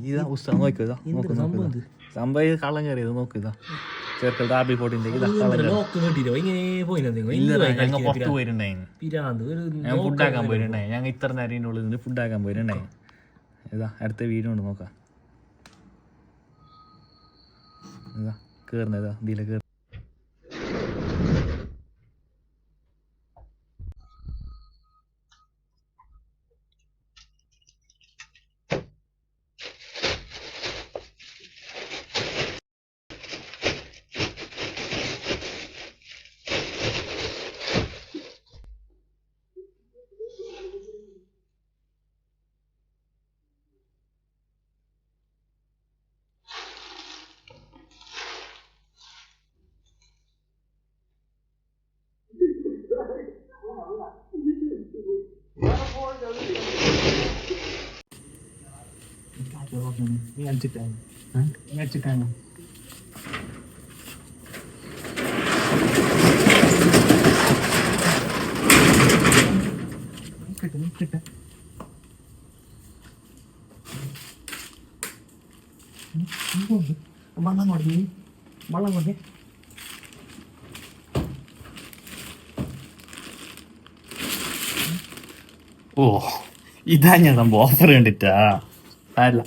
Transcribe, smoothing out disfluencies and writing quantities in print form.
ഇതാ പുസ്തകം നോക്കിയതാ നോക്ക് സംഭവം ഇത് കള്ളം കയറിയത് നോക്കിയതാ ചെറുക്കൽ റാബി ഫോർട്ടിന്റെ ഇതാ ഞങ്ങൾ പുറത്ത് പോയിട്ടുണ്ടായിരുന്നു ഞാൻ ഫുഡാക്കാൻ പോയിട്ടുണ്ടായി ഞങ്ങൾ ഇത്ര നേരം ഉള്ളിൽ നിന്ന് ഫുഡാക്കാൻ പോയിട്ടുണ്ടായി ഇതാ അടുത്ത വീഡിയോ ഉണ്ട് നോക്കാം ഇതാ കേറുന്നതാ ഇതിലെ കേറി വെള്ളം കൊണ്ട് ഓ ഇതാ ഞാൻ സംഭവം ഓഫർ കണ്ടിട്ടാ അല്ല